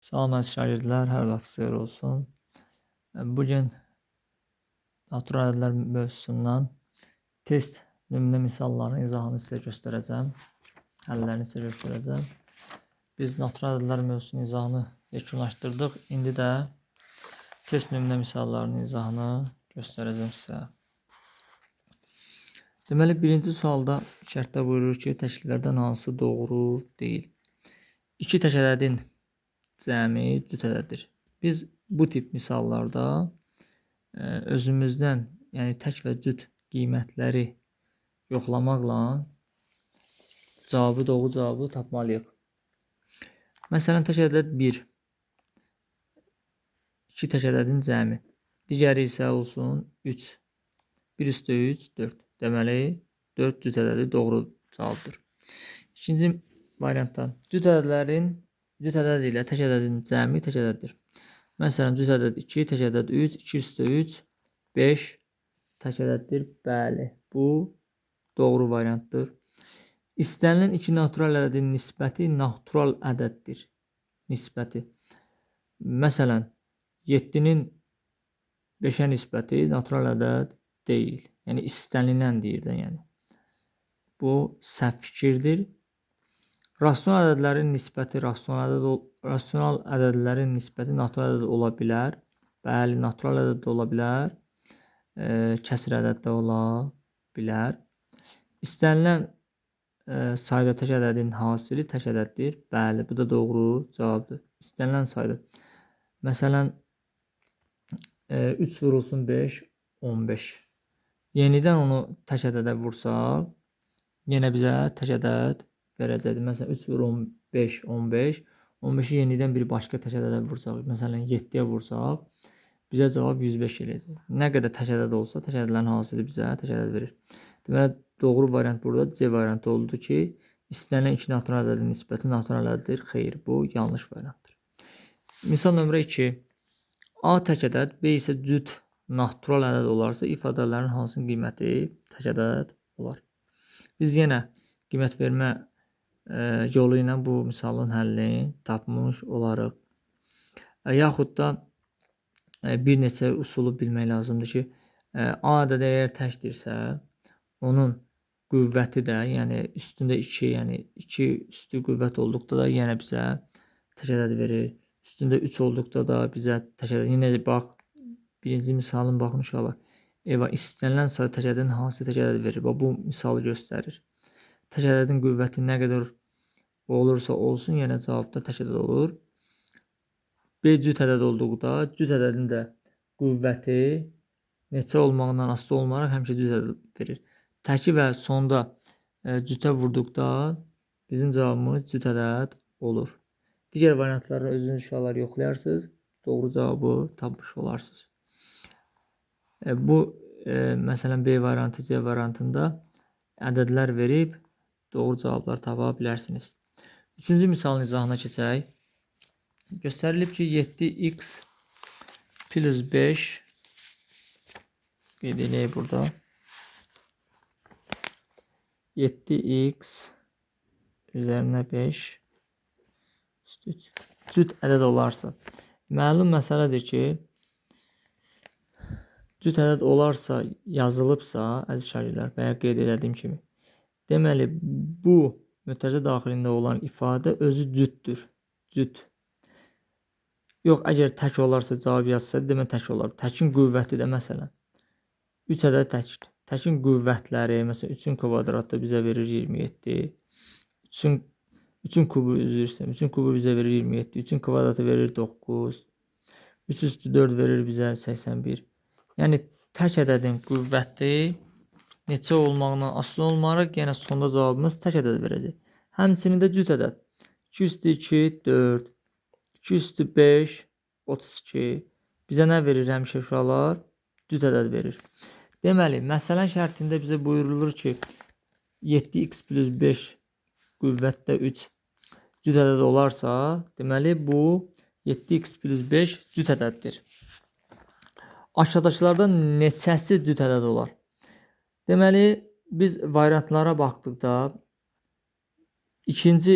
Salam əziz şagirdlər, hər vaxtınız xeyir olsun. Bugün natural ədədlər mövzusundan test nümunə misallarının izahını sizə göstərəcəm. Həllərini sizə göstərəcəm. Biz natural ədədlər mövzusunun izahını yekunlaşdırdıq. İndi də test nümunə misallarının izahını göstərəcəm sizə. Deməli, birinci sualda şərtdə buyurur ki, təşkillərdən hansı doğru deyil? İki tək ədədin cəmi cüt ədəddir. Biz bu tip misallarda özümüzdən, yəni tək və cüt qiymətləri yoxlamaqla doğru cavabı tapmalıyıq. Məsələn, tək ədəd 1. 2 tək ədədin cəmi. Digəri isə olsun 3. 1 üstə 3, 4. Deməli, 4 cüt ədədi doğru cavabdır. İkinci variantda cüt ədəd ilə tək ədədin cəmi tək ədəddir. Məsələn, cüt ədəd 2, tək ədəd 3, 2 üstə 3, 5 tək ədəddir. Bəli, bu doğru variantdır. İstənilən iki natural ədədin nisbəti natural ədəddir. Nisbəti. Məsələn, 7-nin 5-ə nisbəti natural ədəd deyil. Yəni, istənilən deyir də, yəni. Bu, səhv fikirdir. Rasional ədədlərin nisbəti rasional ədədlərin nisbəti natural ədəd ola bilər. Bəli, natural ədəd də ola bilər. Kəsr ədəd də ola bilər. İstənilən sayda tək ədədin hasili tək ədəddir. Bəli, bu da doğru cavabdır. İstənilən sayda. Məsələn, 3 vurulsun 5, 15. Yenidən onu tək ədədə vursaq, yenə bizə tək ədəd verəcəkdir. Məsələn, 3 vur 15, 15. 15-i yenidən bir başqa tək ədədə vursaq, məsələn, 7-yə vursaq, bizə cavab 105 eləyəcək. Nə qədər tək ədəd olsa, tək ədədlərin hasili bizə tək ədəd verir. Deməli, doğru variant burada C variantı oldu ki, istənilən iki natural ədədin nisbəti natural ədəddir. Xeyr, bu yanlış variantdır. Misal nömrə 2. A tək ədəd, B isə cüt natural ədəd olarsa, ifadələrin hansının qiyməti tək ədəd olar. Biz yenə qiymət vermə yolu ilə bu misalın həllini tapmış olarıq. Yaxud da bir neçə usulu bilmək lazımdır ki, A ədədi əgər təkdirsə, onun qüvvəti də, yəni üstündə 2, yəni 2 üstü qüvvət olduqda da yenə bizə tək ədəd verir. Üstündə 3 olduqda da bizə tək ədəd. Yenə bax, birinci misalın baxın uşaqlar. İstənilən sayda tək ədədin hansı tək ədəd verir? Bu misalı göstərir. Tək ədədin qüvvəti nə qədər olursa olsun, yenə cavabda tək ədəd olur. B cüt ədəd olduqda, cüt ədədin də qüvvəti neçə olmağından asılı olmayaraq həmişə cüt ədəd verir. Təki və sonda cütə vurduqda bizim cavabımız cüt ədəd olur. Digər variantları özünüz uşaqlar yoxlayarsınız, doğru cavabı tapmış olarsınız. Bu, məsələn, B variantı, C variantında ədədlər verib doğru cavablar tapa bilərsiniz. Üçüncü misalın izahına keçək. Göstərilib ki, 7x plus 5 qeyd edək burada. 7x üzərinə 5 cüt ədəd olarsa. Məlum məsələdir ki, cüt ədəd olarsa, yazılıbsa, əziz şagirdlər, bayaq qeyd edədiyim kimi, deməli, bu mötərizə daxilində olan ifadə özü cütdür. Cüt. Yox, əgər tək olarsa, cavab yazsa, demək tək olar. Təkin qüvvəti də, məsələn, 3 ədəd təkdir. Təkin qüvvətləri, məsələn, 3-ün kvadratı bizə verir 27. 3-ün kubu, üzr istəyirəm, 3-ün kubu bizə verir 27. 3-ün kvadratı verir 9. 3 üstü 4 verir bizə 81. Yəni, tək ədədin qüvvəti neçə olmağından asılı olmayaraq, yenə sonda cavabımız tək ədəd verəcək. Həmçinin də cüt ədəd. 2 üstü 2, 4. 2 üstü 5, 32. Bizə nə verir həmişə uşaqlar? Cüt ədəd verir. Deməli, məsələn şərtində bizə buyurulur ki, 7x plus 5 qüvvətdə 3 cüt ədəd olarsa, deməli, bu 7x plus 5 cüt ədəddir. Aşağıdakılardan neçəsi cüt ədəd olar? Deməli, biz variantlara baxdıqda İkinci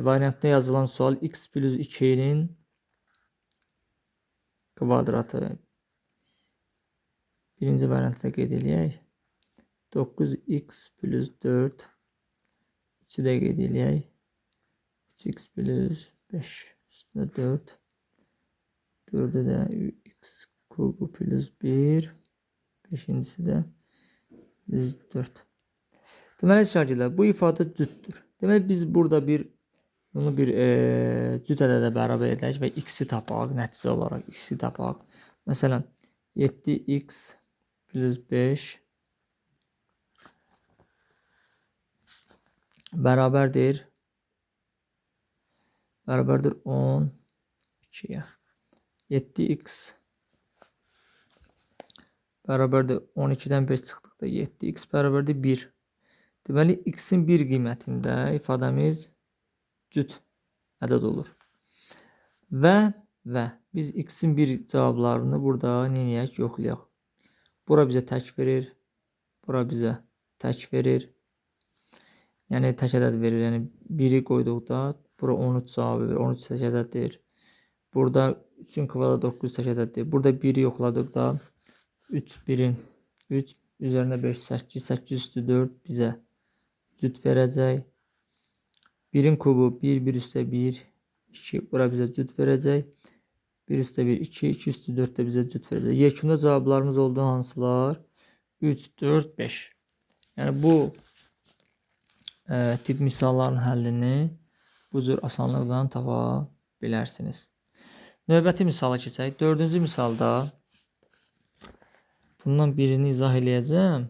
variantda yazılan sual x plus 2'nin kvadratı. Birinci variantda qeyd edək. 9x plus 4 3'ü də qeyd edək. 3x plus 5 üstünə 4 4'ü də x kubu plus 1 5'incisi də plus 4. Deməli şagirdlər, bu ifadə cütdür. Deməli biz burada bunu bir cüt ədədə bərabər edək və x-i tapaq, nəticə olaraq x-i tapaq. Məsələn, 7x plus 5 bərabərdir 12'ye. 7x bərabərdir 12'dən 5 çıxdıqda 7x bərabərdir 1. Deməli x-in 1 qiymətində ifadəmiz cüt ədəd olur. Və biz x-in 1 cavablarını burada neyək? Yoxlayaq. Bura bizə tək verir. Bura bizə tək verir. Yəni tək ədəd verir. Yəni 1'i qoyduqda bura 13 cavabı verir. 13 tək ədəddir. Burada 3'ün kvadratı 9 tək ədəddir. Burada 1'i yoxladıqda 3 1'in 3 üzərinə 5 8 8 üstü 4 bizə cüt verəcək. 1'in kubu 1 1 üstə 1 2 bura bizə cüt verəcək. 1 üstə 1 2 2 üstü 4 də bizə cüt verəcək. Yekunda cavablarımız olduğu hansılar? 3 4 5. Yəni bu tip misalların həllini bu cür asanlıqla tapa bilərsiniz. Növbəti misala keçək. Dördüncü misalda bundan birini izah eləyəcəm.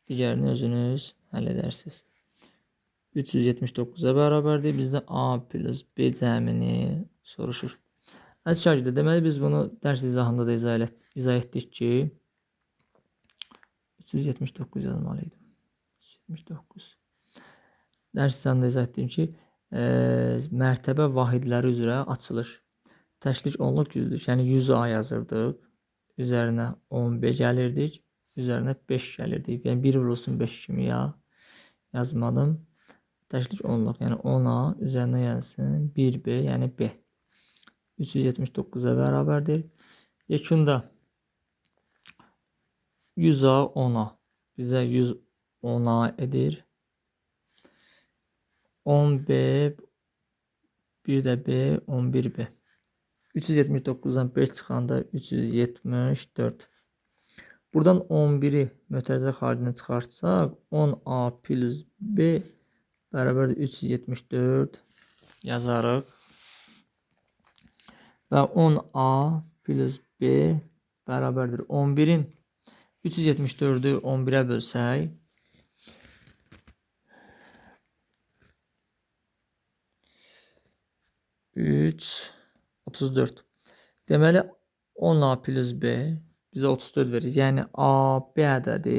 Digərini özünüz həll edərsiniz. 379'a bərabərdir. Bizdə A plus B cəmini soruşur. Əziz şagirdlər, deməli biz bunu dərs izahında da izah etdik ki 379 yazmalıydım. 379. Dərs izahında izah etdim ki mərtəbə vahidləri üzrə açılış. Təşlik onluq yüzdür. Yəni 100A yazırdıq. Üzərinə 10B gəlirdik. Üzərinə 5 gəlirdik. Yəni 1 vurulsun 5 kimi yazmadım. Təşlik onluq. Yəni 10A üzərinə gəlsin 1B, yəni B. 379'a bərabərdir. Yekunda 100A 10A. Bizə 110A edir. 10B bir də B 11B. 379'dan 5 çıxanda 374. Buradan 11'i mötərizə xaricinə çıxartsaq 10A plus B bərabərdir 374 yazarıq. Və 10A plus B bərabərdir 11'in 374'ü 11'ə bölsək 3 34. Deməli 10A plus B bizə 34 verir. Yəni AB ədədi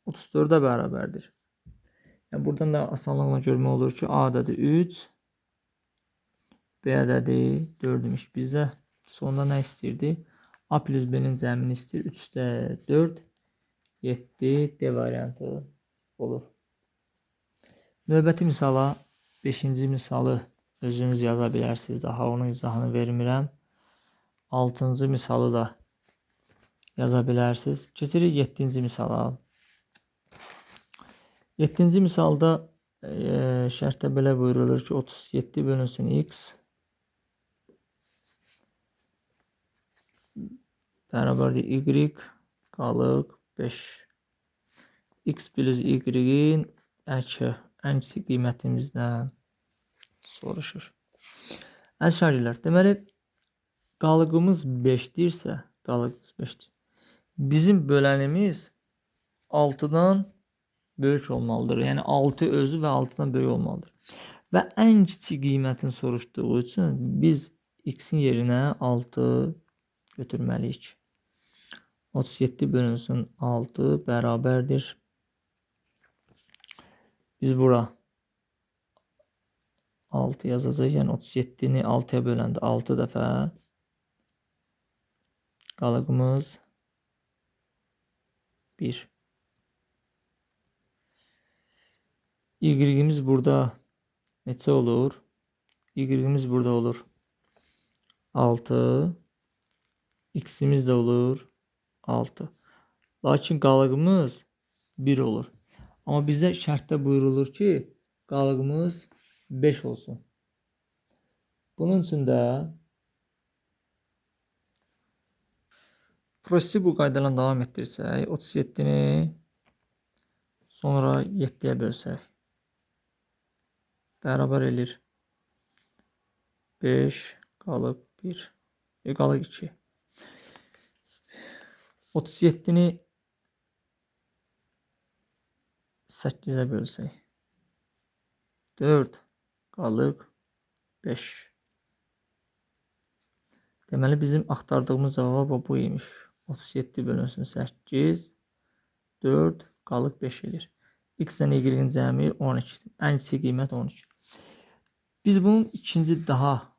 34'ə bərabərdir. Yəni buradan da asanlıqla görmək olur ki, A ədədi 3, B ədədi 4'müş. Bizdə sonda nə istəyirdi? A plus B-nin cəmini istəyir. 3'də 4, 7, D variantı olur. Növbəti misala 5-ci misalı özünüz yaza bilərsiniz. Daha onun izahını vermirəm. 6-cı misalı da yaza bilərsiniz. Keçirik 7-ci misala. 7-ci misalda şərtdə belə buyurulur ki, 37 bölünsün x bərabərdir y qalıq 5. X plus y-in ən kiçik qiymətimizdən soruşur. Əziz şagirdlər, deməli qalığımız 5-dirsə, qalığımız 5-dir. Bizim bölənimiz 6'dan böyük olmalıdır. Yəni 6 özü və 6'dan böyük olmalıdır. Və ən kiçik qiymətini soruşduğu üçün biz x-in yerinə 6 götürməliyik. 37 bölünsün 6 bərabərdir. Biz bura 6 yazacağıq. Yəni 37'ni 6'ya böləndə 6 dəfə qalığımız 1. Y-imiz burada neçə olur? Y-imiz burada olur 6. X-imiz də olur 6. Lakin qalığımız 1 olur. Amma bizdə şərtdə buyurulur ki, qalığımız 5 olsun. Bunun üçün də prosesi bu qaydadan davam etdirsək, 37-ni sonra 7-yə bölsək, bərabər edir 5, qalıb 1, qalıb 2. 37-ni 8-ə bölsək, 4, qalıb 5. Deməli, bizim axtardığımız cavab bu imiş. 37 bölünsün 8, 4, qalıb 5 edir. X-dən Y-in cəmi 12. Ən kiçik qiymət 12. Biz bunun ikinci daha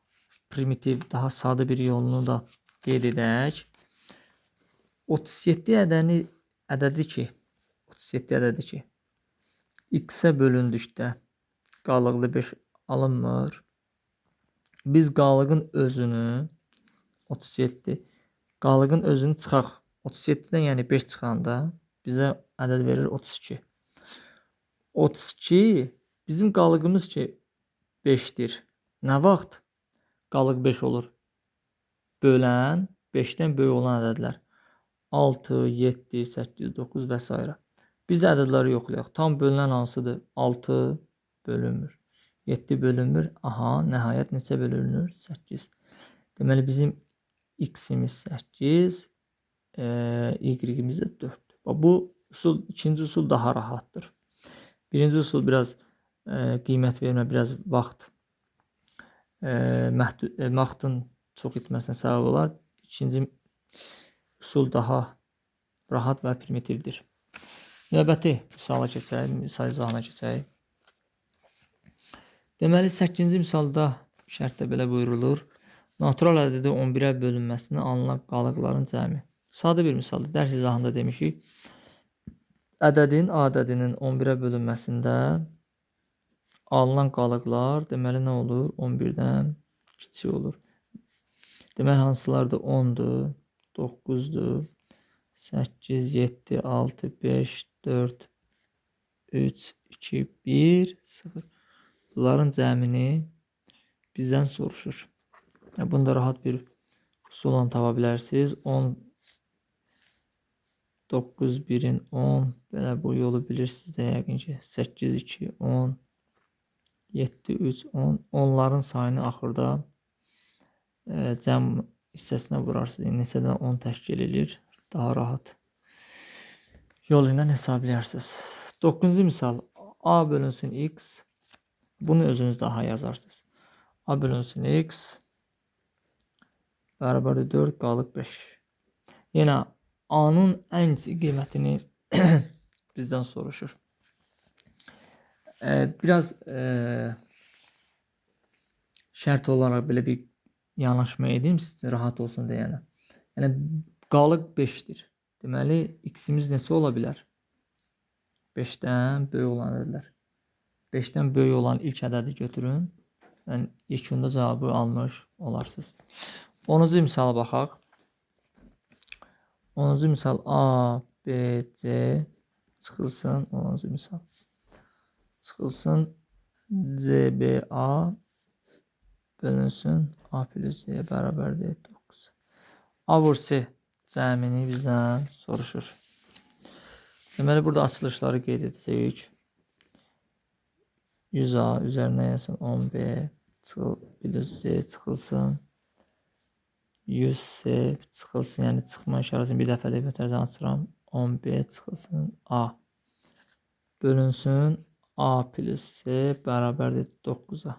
primitiv, daha sadə bir yolunu da qeyd edək. 37 ədədi ki, X-ə bölündükdə qalıqlı 5 alınmır. Biz qalığın özünü 37, qalığın özünü çıxaq. 37-dən yəni 5 çıxanda bizə ədəd verir 32. 32 bizim qalığımız ki 5-dir. Nə vaxt qalıq 5 olur? Bölən 5-dən böyük olan ədədlər. 6, 7, 8, 9 və s. Biz ədədləri yoxlayaq. Tam bölünən hansıdır? 6 bölünmür. 7 bölünmür. Aha, nəhayət neçə bölünür? 8. Deməli, bizim X-imiz 8, Y-imiz də 4. Bu üsul, ikinci üsul daha rahatdır. Birinci üsul biraz qiymət vermə, biraz vaxt vaxtın çox itməsinə səbəb olar. İkinci üsul daha rahat və primitivdir. Növbəti misala keçək, misal izahına keçək. Deməli, 8-ci misalda şərtdə belə buyurulur. Natural ədədi 11-ə bölünməsində alınan qalıqların cəmi. Sadə bir misaldır. Dərs izahında demişik. Ədədin A ədədinin 11-ə bölünməsində alınan qalıqlar deməli nə olur? 11-dən kiçik olur. Deməli, hansılardır? 10-dur, 9-dur, 8, 7, 6, 5, 4, 3, 2, 1, 0. Bunların cəmini bizdən soruşur. Bunu da rahat bir üsulla tapa bilərsiniz. 10, 9, 1-in 10, belə bu yolu bilirsiniz də yəqin ki. 8, 2, 10, 7, 3, 10. Onların sayını axırda cəm hissəsinə vurarsınız. Neçədən 10 təşkil edir. Daha rahat yol ilə hesablayarsınız. 9-cu misal. A bölünsün X. Bunu özünüz daha yazarsınız. A bölünsün X. Bərabərdir 4, qalıq 5. Yenə A-nın ən kiçik qiymətini bizdən soruşur. Biraz şərt olaraq belə bir yanaşma edeyim sizin rahat olsun deyənə. Yəni qalıq 5-dir. Deməli, X-imiz neçə ola bilər? 5-dən böyük olan ədədlər. 5-dən böyük olan ilk ədədi götürün. Yəni, yekunda cavabı almış olarsınız. 10-cu misala baxaq. 10-cu misal A, B, C çıxılsın. 10-cu misal çıxılsın. C, B, A bölünsün. A plus C bərabərdir 9. A vur C cəmini bizdən soruşur. Deməli, burada açılışları qeyd edəcəyik. 100A üzərinə yazsın 10B plus C çıxılsın. 100C çıxılsın, yəni çıxma işarəsini bir dəfə də ötərəcəm açıram. 10B çıxılsın A. Bölünsün A plus C bərabərdir 9A.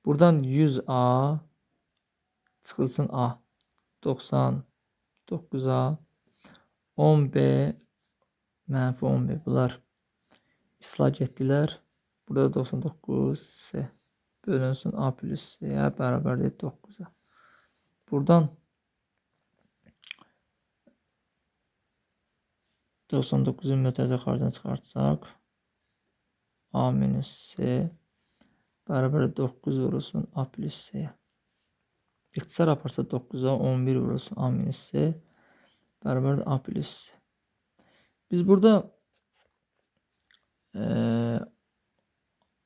Buradan 100A çıxılsın A. 99A. 10B mənfi 10B. Bunlar islah getdilər. Burada 99C bölünsün A plus C-yə bərabərdir 9A. Buradan 99-un mütərizə xaricdən çıxartsaq A minus C bərabər 9 vurulsun A plus C-yə. İxtisar aparsa 9-a 11 vurulsun A minus C bərabər A plus C. Biz burada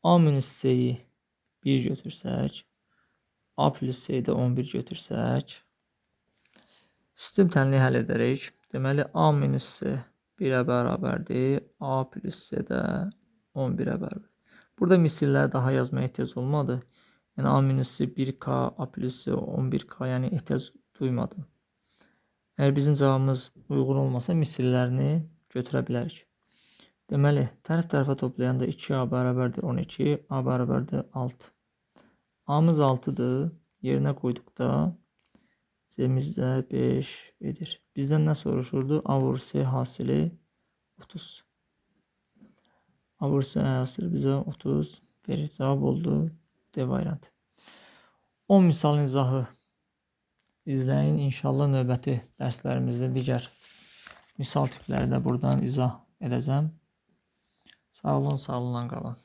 A minus C-yi 1 götürsək, A plus C-yi də 11 götürsək, sistem tənliyi həll edərək. Deməli, A minus C 1-ə bərabərdir, A plus C də 11-ə bərabərdir. Burada misilləri daha yazmaya ehtiyac olmadı. Yəni, A minus C 1K, A plus C 11K, yəni ehtiyac duymadım. Əgər bizim cavabımız uyğun olmasa, misillərini götürə bilərik. Deməli, tərəf-tərəfə toplayanda 2A bərabərdir 12, A bərabərdir 6. A-mız 6-dır. Yerinə qoyduqda C-miz də 5 edir. Bizdən nə soruşurdu? A vur C hasili 30. A vur C hasili bizə 30 verir. Cavab oldu D variantı. 10 misalın izahı izləyin. İnşallah növbəti dərslərimizdə digər misal tipləri də buradan izah edəcəm. Sağ olun, sağlıqla qalın.